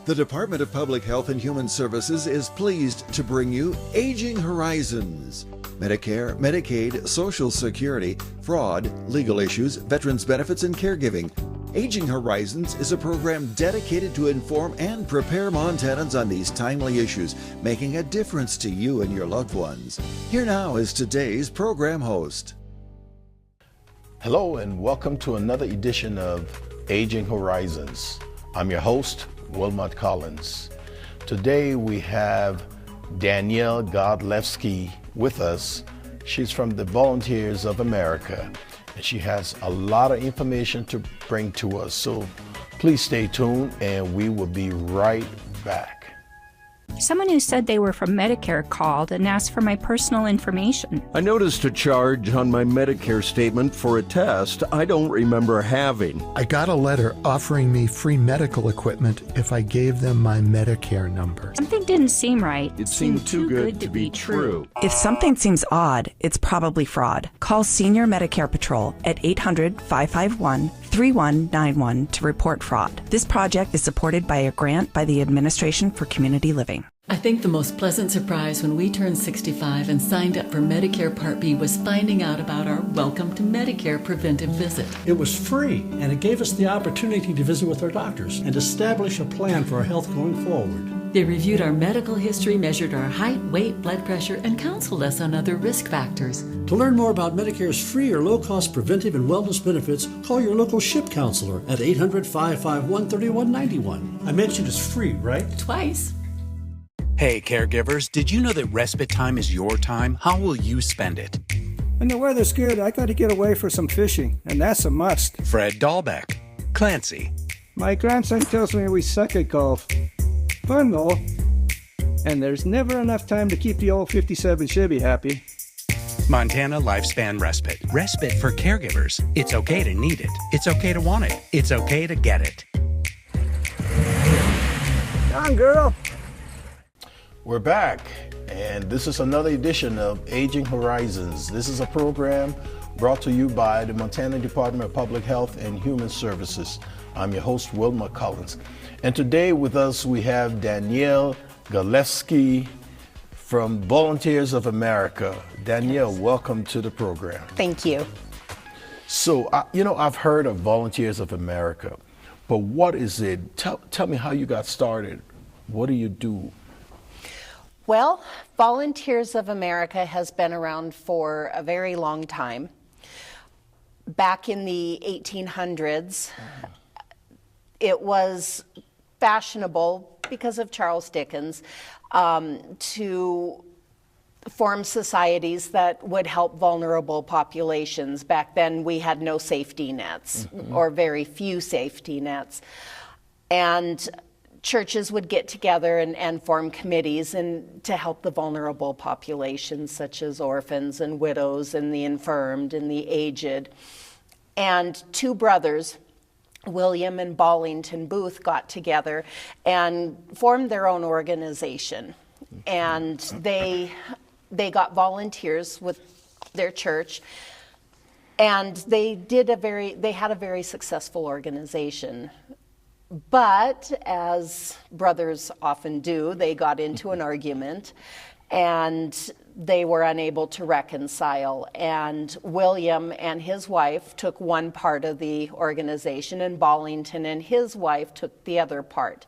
The Department of Public Health and Human Services is pleased to bring you Aging Horizons. Medicare, Medicaid, Social Security, fraud, legal issues, veterans benefits, and caregiving. Aging Horizons is a program dedicated to inform and prepare Montanans on these timely issues, making a difference to you and your loved ones. Here now is today's program host. Hello and welcome to another edition of Aging Horizons. I'm your host, Wilmot Collins. Today we have Danielle Godlewski with us. She's from the Volunteers of America, and she has a lot of information to bring to us. So please stay tuned and we will be right back. Someone who said they were from Medicare called and asked for my personal information. I noticed a charge on my Medicare statement for a test I don't remember having. I got a letter offering me free medical equipment if I gave them my Medicare number. Something didn't seem right. It seemed too good to be true. If something seems odd, it's probably fraud. Call Senior Medicare Patrol at 800-551-3191 to report fraud. This project is supported by a grant by the Administration for Community Living. I think the most pleasant surprise when we turned 65 and signed up for Medicare Part B was finding out about our Welcome to Medicare preventive visit. It was free, and it gave us the opportunity to visit with our doctors and establish a plan for our health going forward. They reviewed our medical history, measured our height, weight, blood pressure, and counseled us on other risk factors. To learn more about Medicare's free or low-cost preventive and wellness benefits, call your local SHIP counselor at 800-551-3191. I mentioned it's free, right? Twice. Hey, caregivers, did you know that respite time is your time? How will you spend it? When the weather's good, I got to get away for some fishing, and that's a must. Fred Dahlbeck. Clancy. My grandson tells me we suck at golf. Fun, though. And there's never enough time to keep the old 57 Chevy happy. Montana Lifespan Respite. Respite for caregivers. It's okay to need it. It's okay to want it. It's okay to get it. Come on, girl. We're back, and this is another edition of Aging Horizons. This is a program brought to you by the Montana Department of Public Health and Human Services. I'm your host, Wilmot Collins. And today with us we have Danielle Godlewski from Volunteers of America. Danielle, welcome to the program. Thank you. So, I've heard of Volunteers of America, but what is it? Tell me how you got started. What do you do? Well, Volunteers of America has been around for a very long time. Back in the 1800s, it was fashionable, because of Charles Dickens, to form societies that would help vulnerable populations. Back then, we had no safety nets, or very few safety nets. And churches would get together and form committees to help the vulnerable populations, such as orphans and widows and the infirmed and the aged. And two brothers, William and Ballington Booth, got together and formed their own organization. And they got volunteers with their church, and they had a very successful organization. But as brothers often do, they got into an argument and they were unable to reconcile. And William and his wife took one part of the organization, and Ballington and his wife took the other part.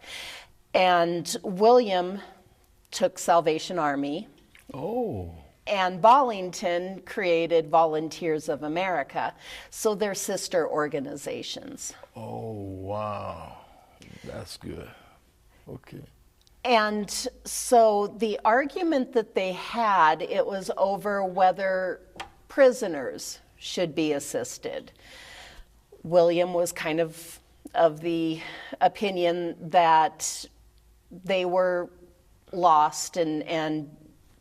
And William took Salvation Army. Oh. And Ballington created Volunteers of America. So they're sister organizations. Oh, wow. That's good. Okay. And so the argument that they had, it was over whether prisoners should be assisted. William was kind of the opinion that they were lost and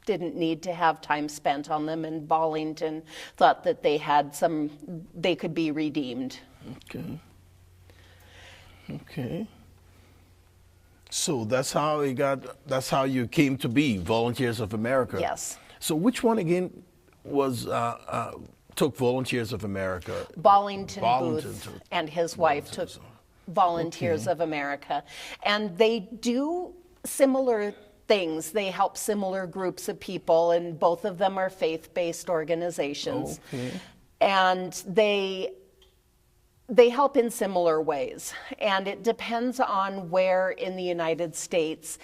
didn't need to have time spent on them, and Ballington thought that they could be redeemed. Okay. So that's how you came to be Volunteers of America. Yes. So which one again was took Volunteers of America? Ballington Booth and his wife took Volunteers of America. And they do similar things. They help similar groups of people, and both of them are faith-based organizations. And they help in similar ways. And it depends on where in the United States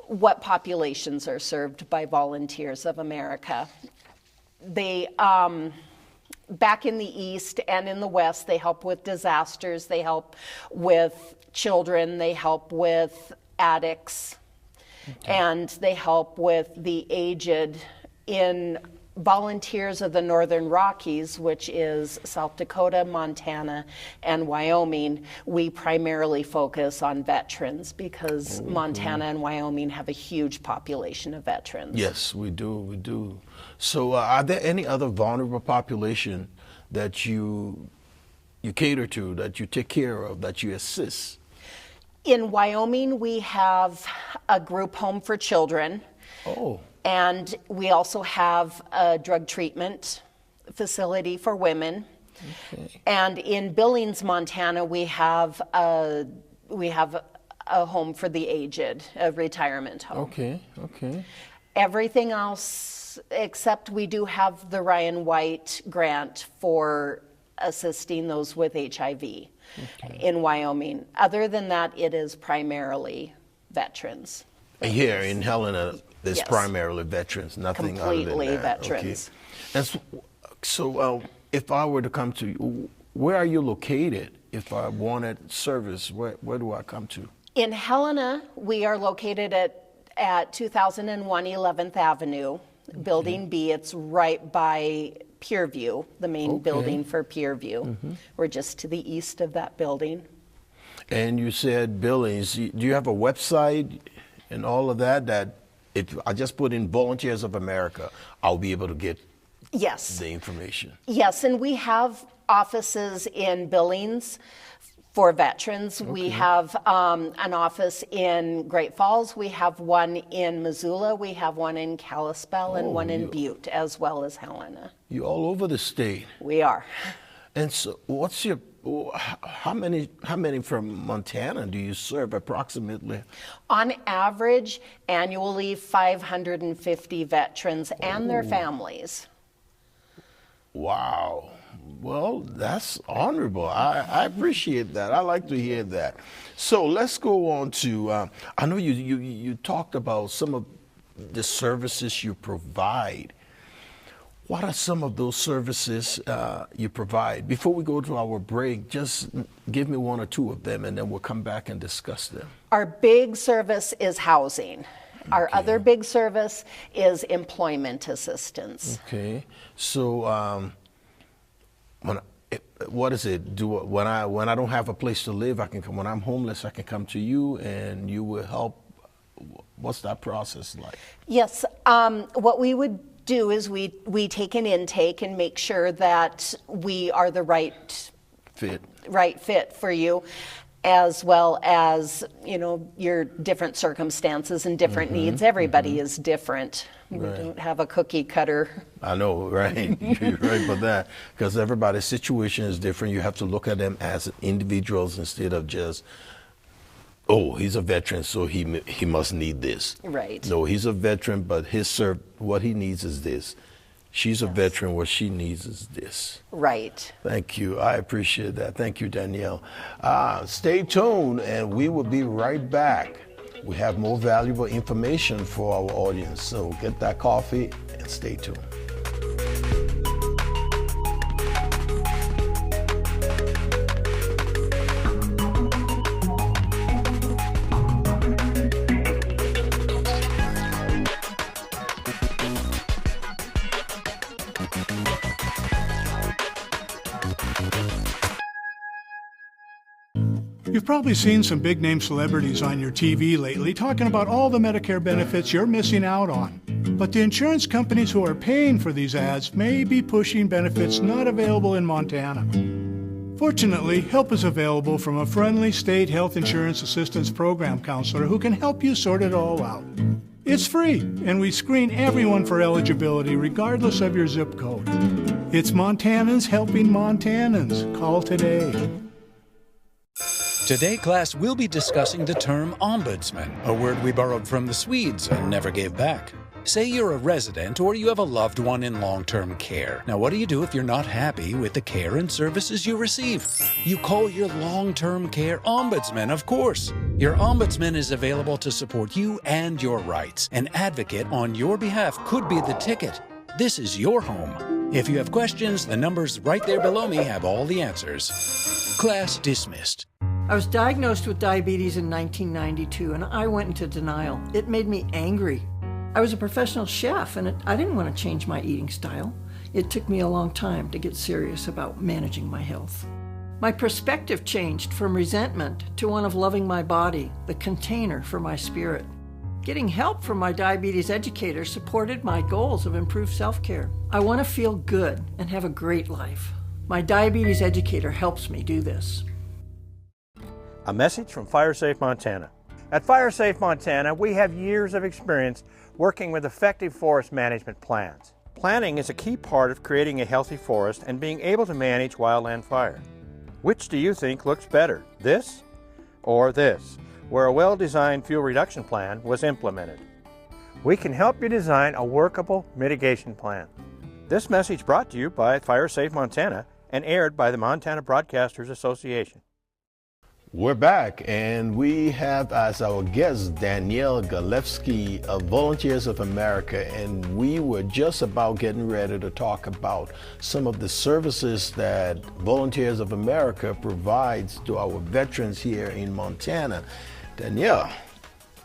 what populations are served by Volunteers of America. They, back in the East and in the West, they help with disasters, they help with children, they help with addicts, and they help with the aged. In Volunteers of the Northern Rockies, which is South Dakota, Montana, and Wyoming, we primarily focus on veterans because Montana and Wyoming have a huge population of veterans. Yes, we do. So are there any other vulnerable population that you cater to, that you take care of, that you assist? In Wyoming, we have a group home for children. And we also have a drug treatment facility for women. And in Billings, Montana, we have a home for the aged, a retirement home. Everything else, except we do have the Ryan White grant for assisting those with HIV in Wyoming. Other than that, it is primarily veterans. Here in Helena, it's primarily veterans, nothing completely other than that. Veterans. And so if I were to come to you, where are you located? If I wanted service, where do I come to? In Helena, we are located at 2001 11th Avenue, Building B. It's right by Pierview, the main building for Pierview. We're just to the east of that building. And you said Billings. Do you have a website and all of that if I just put in Volunteers of America, I'll be able to get the information? Yes, and we have offices in Billings for veterans. We have an office in Great Falls. We have one in Missoula. We have one in Kalispell and one in Butte, as well as Helena. You're all over the state. We are. And so how many from Montana do you serve approximately? On average, annually 550 veterans and their families. Wow. Well, that's honorable. I appreciate that. I like to hear that. So let's go on to, I know you talked about some of the services you provide. What are some of those services you provide? Before we go to our break, just give me one or two of them, and then we'll come back and discuss them. Our big service is housing. Our other big service is employment assistance. So what is it? When I don't have a place to live, I can come. When I'm homeless, I can come to you, and you will help. What's that process like? Yes. What we would do is we take an intake and make sure that we are the right fit for you, as well as your different circumstances and different needs. Everybody is different. We don't have a cookie cutter. I know, right? You're right about that, because everybody's situation is different. You have to look at them as individuals instead of just, oh, he's a veteran, so he must need this. Right. No, he's a veteran, but what he needs is this. She's a veteran, what she needs is this. Right. Thank you. I appreciate that. Thank you, Danielle. Stay tuned, and we will be right back. We have more valuable information for our audience, so get that coffee and stay tuned. You've probably seen some big-name celebrities on your TV lately talking about all the Medicare benefits you're missing out on. But the insurance companies who are paying for these ads may be pushing benefits not available in Montana. Fortunately, help is available from a friendly state health insurance assistance program counselor who can help you sort it all out. It's free, and we screen everyone for eligibility regardless of your zip code. It's Montanans helping Montanans. Call today. Today, class, we'll be discussing the term ombudsman, a word we borrowed from the Swedes and never gave back. Say you're a resident or you have a loved one in long-term care. Now, what do you do if you're not happy with the care and services you receive? You call your long-term care ombudsman, of course. Your ombudsman is available to support you and your rights. An advocate on your behalf could be the ticket. This is your home. If you have questions, the numbers right there below me have all the answers. Class dismissed. I was diagnosed with diabetes in 1992, and I went into denial. It made me angry. I was a professional chef, and I didn't want to change my eating style. It took me a long time to get serious about managing my health. My perspective changed from resentment to one of loving my body, the container for my spirit. Getting help from my diabetes educator supported my goals of improved self-care. I want to feel good and have a great life. My diabetes educator helps me do this. A message from FireSafe Montana. At FireSafe Montana, we have years of experience working with effective forest management plans. Planning is a key part of creating a healthy forest and being able to manage wildland fire. Which do you think looks better, this or this, where a well-designed fuel reduction plan was implemented? We can help you design a workable mitigation plan. This message brought to you by FireSafe Montana and aired by the Montana Broadcasters Association. We're back, and we have as our guest Danielle Galewski of Volunteers of America, and we were just about getting ready to talk about some of the services that Volunteers of America provides to our veterans here in Montana. Danielle,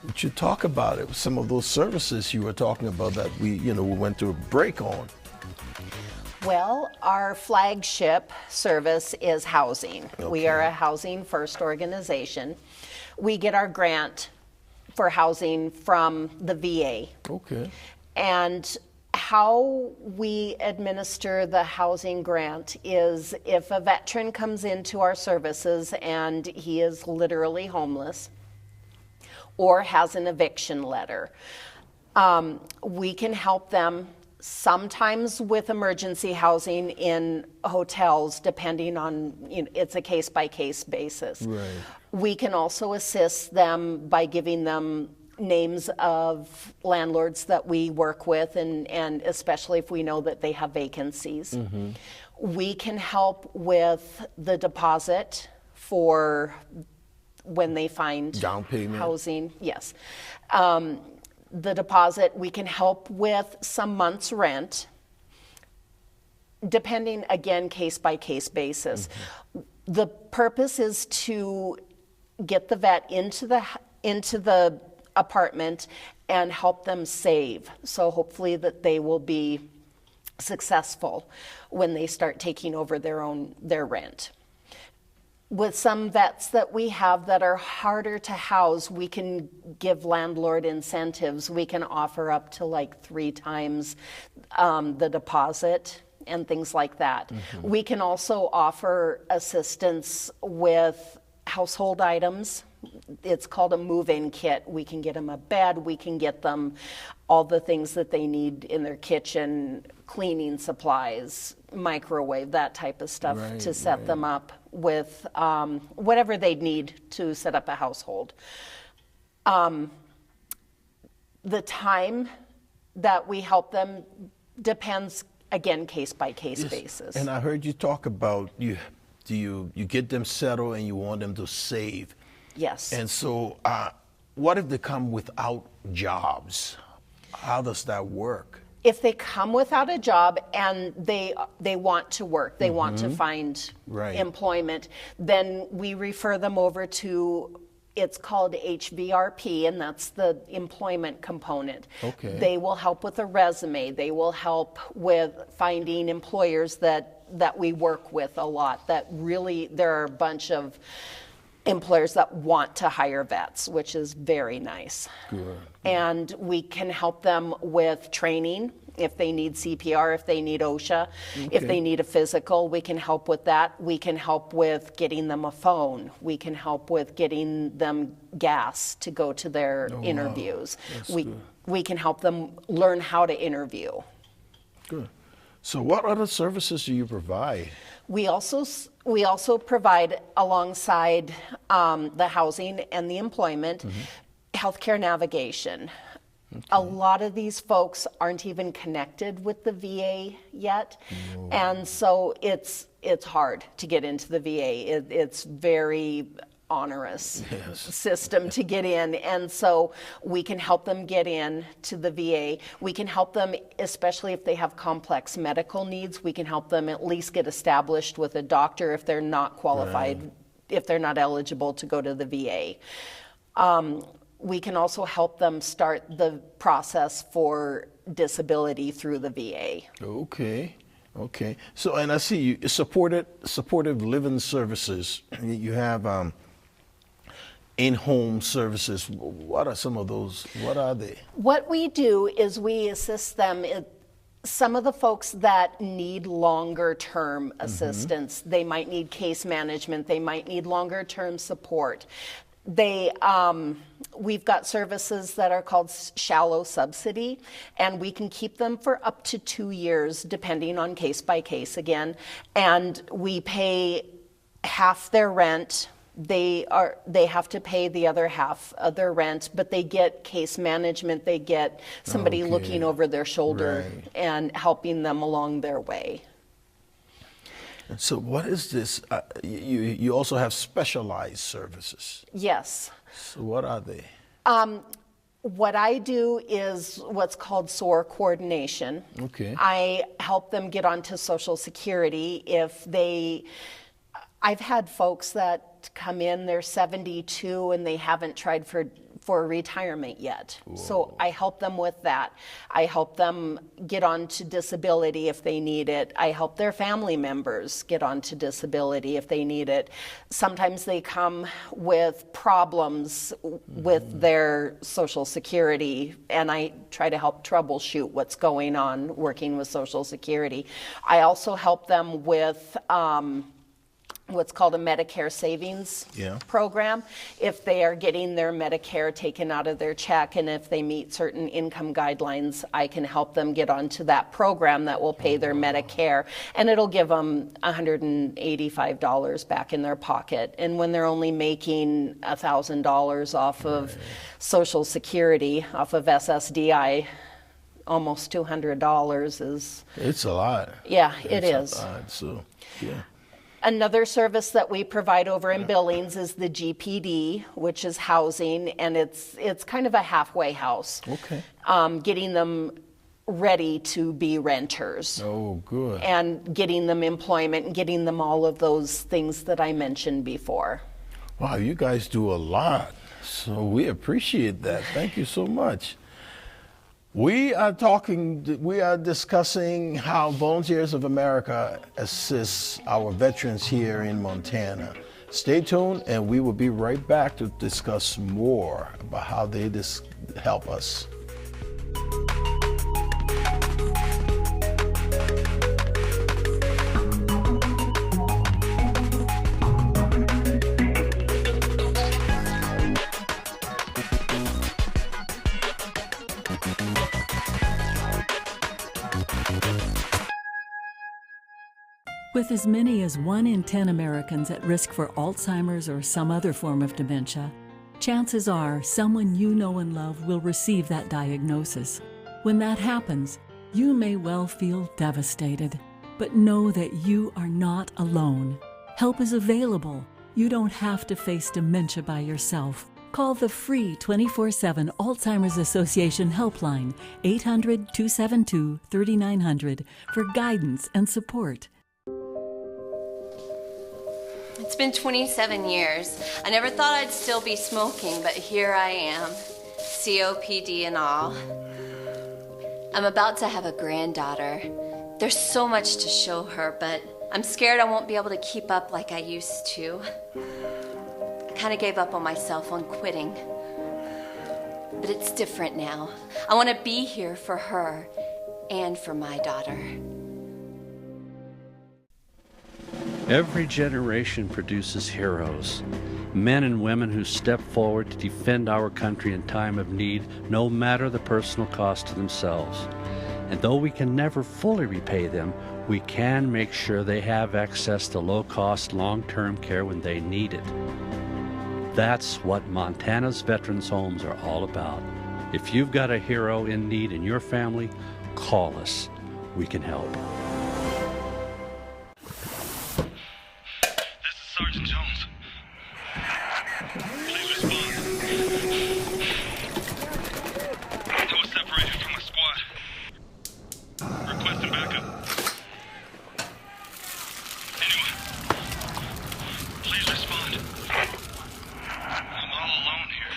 would you talk about it? Some of those services you were talking about that we went through a break on. Well, our flagship service is housing. Okay. We are a housing first organization. We get our grant for housing from the VA. Okay. And how we administer the housing grant is if a veteran comes into our services and he is literally homeless or has an eviction letter, we can help them sometimes with emergency housing in hotels, depending on, it's a case-by-case basis. Right. We can also assist them by giving them names of landlords that we work with, and especially if we know that they have vacancies. Mm-hmm. We can help with the deposit for when they find down payment housing. Yes. The deposit, we can help with some months' rent, depending, again, case-by-case basis. Mm-hmm. The purpose is to get the vet into the apartment and help them save. So hopefully that they will be successful when they start taking over their rent. With some vets that we have that are harder to house, we can give landlord incentives. We can offer up to like 3 times the deposit and things like that. Mm-hmm. We can also offer assistance with household items. It's called a move-in kit. We can get them a bed. We can get them all the things that they need in their kitchen, cleaning supplies, microwave, that type of stuff, right, to set them up with whatever they'd need to set up a household. The time that we help them depends, again, case-by-case basis. And I heard you talk about you get them settled and you want them to save. Yes. And so what if they come without jobs? How does that work? If they come without a job and they want to work, they want to find employment, then we refer them over to, it's called HVRP, and that's the employment component. Okay. They will help with a resume. They will help with finding employers that we work with a lot, that really, there are a bunch of employers that want to hire vets, which is very nice. Good. And we can help them with training if they need CPR, if they need OSHA, if they need a physical, we can help with that. We can help with getting them a phone. We can help with getting them gas to go to their interviews. Wow. We can help them learn how to interview. Good. So what other services do you provide? We also provide, alongside the housing and the employment, healthcare navigation. Okay. A lot of these folks aren't even connected with the VA yet, and so it's hard to get into the VA. It's very onerous system to get in, and so we can help them get in to the VA. We can help them, especially if they have complex medical needs, we can help them at least get established with a doctor if they're not qualified, if they're not eligible to go to the VA. We can also help them start the process for disability through the VA. Okay. Okay. So, and I see you supportive living services. You have in-home services. What are some of those? What are they? What we do is we assist them. Some of the folks that need longer term assistance, they might need case management, they might need longer term support. We've got services that are called shallow subsidy, and we can keep them for up to 2 years, depending on case by case again, and we pay half their rent. They have to pay the other half of their rent, but they get case management, they get somebody looking over their shoulder and helping them along their way. So what is this? You also have specialized services. Yes. So what are they? What I do is what's called SOAR coordination. Okay. I help them get onto Social Security if I've had folks that come in, they're 72 and they haven't tried for retirement yet. Whoa. So I help them with that. I help them get onto disability if they need it. I help their family members get onto disability if they need it. Sometimes they come with problems with their Social Security, and I try to help troubleshoot what's going on working with Social Security. I also help them with what's called a Medicare savings program. If they are getting their Medicare taken out of their check, and if they meet certain income guidelines, I can help them get onto that program that will pay their Medicare, and it'll give them $185 back in their pocket. And when they're only making $1,000 off of Social Security, off of SSDI, almost $200 is... It's a lot. Yeah, it is. A lot, so, yeah. Another service that we provide over in Billings is the GPD, which is housing, and it's kind of a halfway house. Okay. Getting them ready to be renters. Oh, good. And getting them employment and getting them all of those things that I mentioned before. Wow, you guys do a lot. So we appreciate that. Thank you so much. We are discussing how Volunteers of America assists our veterans here in Montana. Stay tuned, and we will be right back to discuss more about how they help us. With as many as 1 in 10 Americans at risk for Alzheimer's or some other form of dementia, chances are someone you know and love will receive that diagnosis. When that happens, you may well feel devastated, but know that you are not alone. Help is available. You don't have to face dementia by yourself. Call the free 24/7 Alzheimer's Association helpline, 800-272-3900, for guidance and support. It's been 27 years. I never thought I'd still be smoking, but here I am, COPD and all. I'm about to have a granddaughter. There's so much to show her, but I'm scared I won't be able to keep up like I used to. I kind of gave up on myself on quitting. But it's different now. I want to be here for her and for my daughter. Every generation produces heroes, men and women who step forward to defend our country in time of need, no matter the personal cost to themselves. And though we can never fully repay them, we can make sure they have access to low-cost, long-term care when they need it. That's what Montana's Veterans Homes are all about. If you've got a hero in need in your family, call us. We can help. This is Sergeant Jones. Please respond. I was separated from my squad. Requesting backup. Anyone? Please respond. I'm all alone here.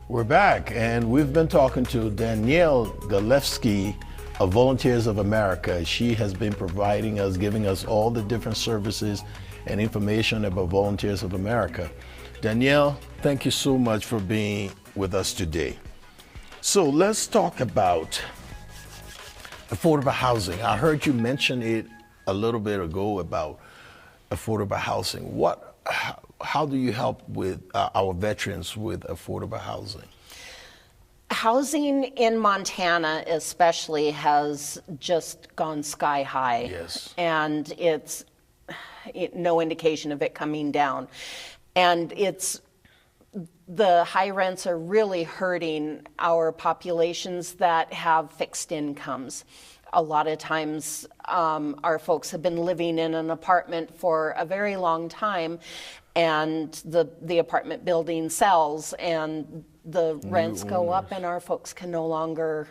We're back, and we've been talking to Danielle Galefsky of Volunteers of America. She has been giving us all the different services and information about Volunteers of America. Danielle, thank you so much for being with us today. So let's talk about affordable housing. I heard you mention it a little bit ago about affordable housing. How do you help with our veterans with affordable housing? Housing in Montana especially has just gone sky high. Yes. And it's no indication of it coming down. And the high rents are really hurting our populations that have fixed incomes. A lot of times our folks have been living in an apartment for a very long time, and the apartment building sells and the rents go up and our folks can no longer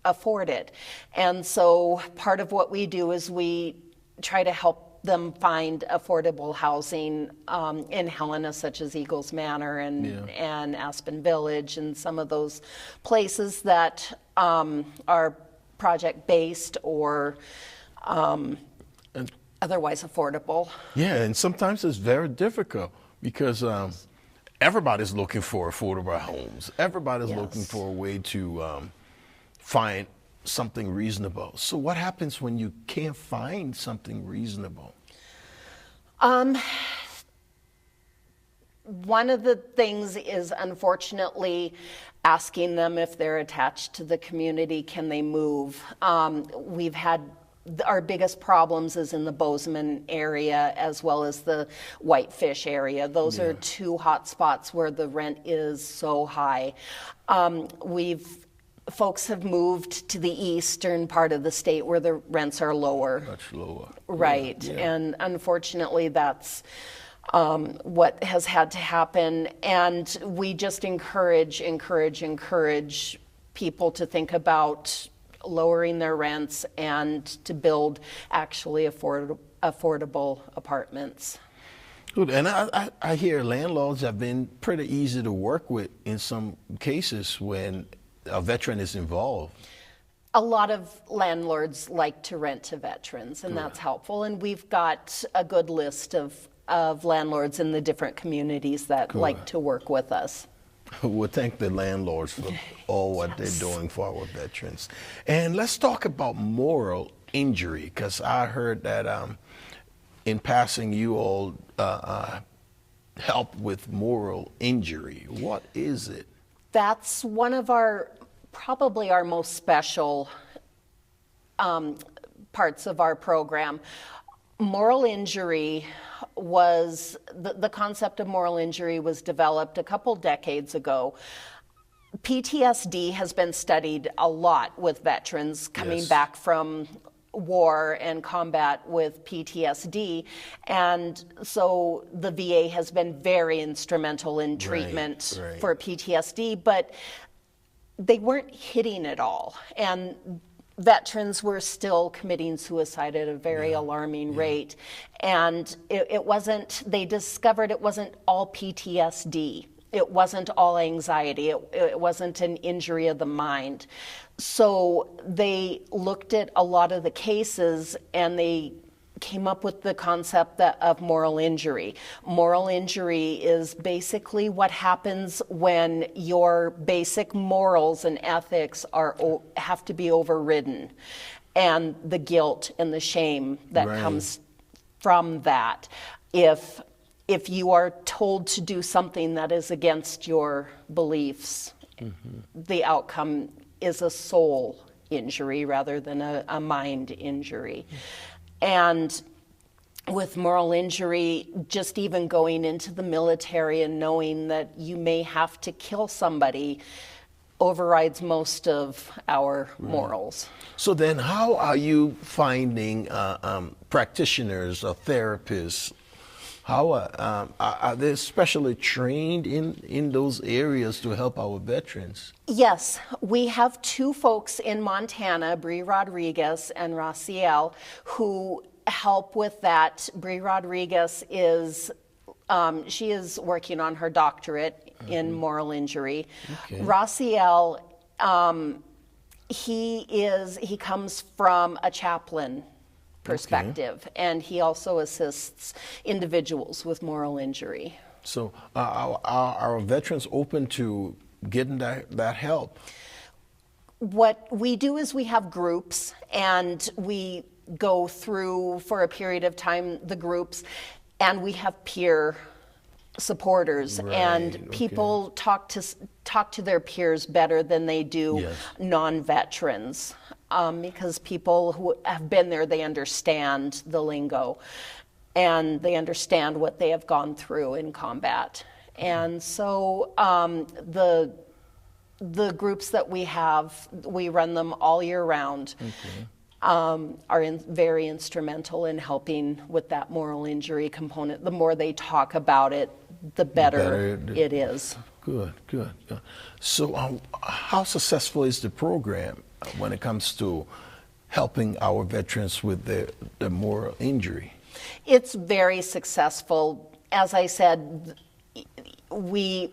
afford it. And so part of what we do is we try to help them find affordable housing in Helena, such as Eagles Manor and Aspen Village, and some of those places that are project-based or otherwise affordable. Yeah, and sometimes it's very difficult because everybody's looking for affordable homes. Everybody's looking for a way to find something reasonable. So what happens when you can't find something reasonable? One of the things is, unfortunately, asking them if they're attached to the community, can they move? We've had our biggest problems is in the Bozeman area as well as the Whitefish area. Those are two hot spots where the rent is so high. Folks have moved to the eastern part of the state where the rents are lower. Much lower. Right, and unfortunately that's what has had to happen. And we just encourage people to think about lowering their rents and to build actually affordable apartments. Good, and I hear landlords have been pretty easy to work with in some cases when a veteran is involved. A lot of landlords like to rent to veterans, and that's helpful. And we've got a good list of landlords in the different communities that like to work with us. We'll thank the landlords for all what they're doing for our veterans. And let's talk about moral injury, because I heard that in passing you all help with moral injury. What is it? That's one of probably our most special parts of our program. Moral injury was, the concept of moral injury was developed a couple decades ago. PTSD has been studied a lot with veterans coming back from war and combat with PTSD, and so the VA has been very instrumental in treatment for PTSD, but they weren't hitting it all, and veterans were still committing suicide at a very alarming rate. And they discovered it wasn't all PTSD. It wasn't all anxiety. It wasn't an injury of the mind. So they looked at a lot of the cases and they came up with the concept of moral injury. Moral injury is basically what happens when your basic morals and ethics have to be overridden, and the guilt and the shame that comes from that. If if you are told to do something that is against your beliefs, the outcome is a soul injury rather than a mind injury. And with moral injury, just even going into the military and knowing that you may have to kill somebody overrides most of our morals. So then how are you finding practitioners or therapists? How are they specially trained in those areas to help our veterans? Yes, we have two folks in Montana, Bree Rodriguez and Raciel, who help with that. Bree Rodriguez is she is working on her doctorate in moral injury. Okay. Raciel, he comes from a chaplain perspective, and he also assists individuals with moral injury. So are veterans open to getting that help? What we do is we have groups, and we go through for a period of time the groups, and we have peer supporters, and people talk to their peers better than they do non-veterans. Because people who have been there, they understand the lingo and they understand what they have gone through in combat. And so the groups that we have, we run them all year round, are very instrumental in helping with that moral injury component. The more they talk about it, the better it is. Good. So how successful is the program when it comes to helping our veterans with the moral injury? It's very successful. As I said, we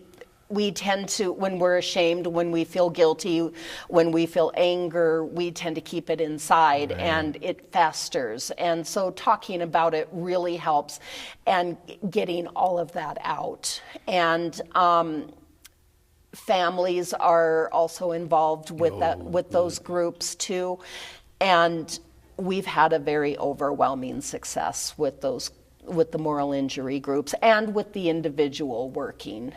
tend to, when we're ashamed, when we feel guilty, when we feel anger, we tend to keep it inside and it festers. And so talking about it really helps, and getting all of that out. And families are also involved with those groups too, and we've had a very overwhelming success with the moral injury groups and with the individual working.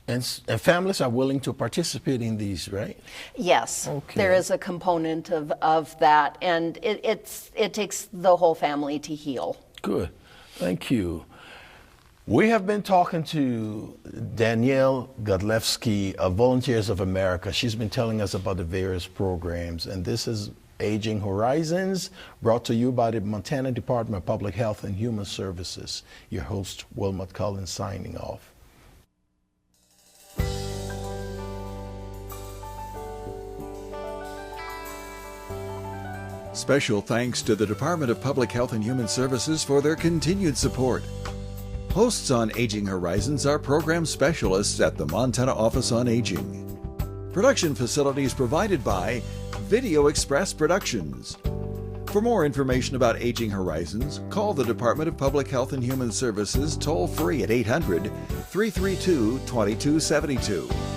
And families are willing to participate in these, right? Yes, there is a component of that, and it takes the whole family to heal. Good, thank you. We have been talking to Danielle Godlewski of Volunteers of America. She's been telling us about the various programs, and this is Aging Horizons, brought to you by the Montana Department of Public Health and Human Services. Your host, Wilmot Collins, signing off. Special thanks to the Department of Public Health and Human Services for their continued support. Hosts on Aging Horizons are program specialists at the Montana Office on Aging. Production facilities provided by Video Express Productions. For more information about Aging Horizons, call the Department of Public Health and Human Services toll-free at 800-332-2272.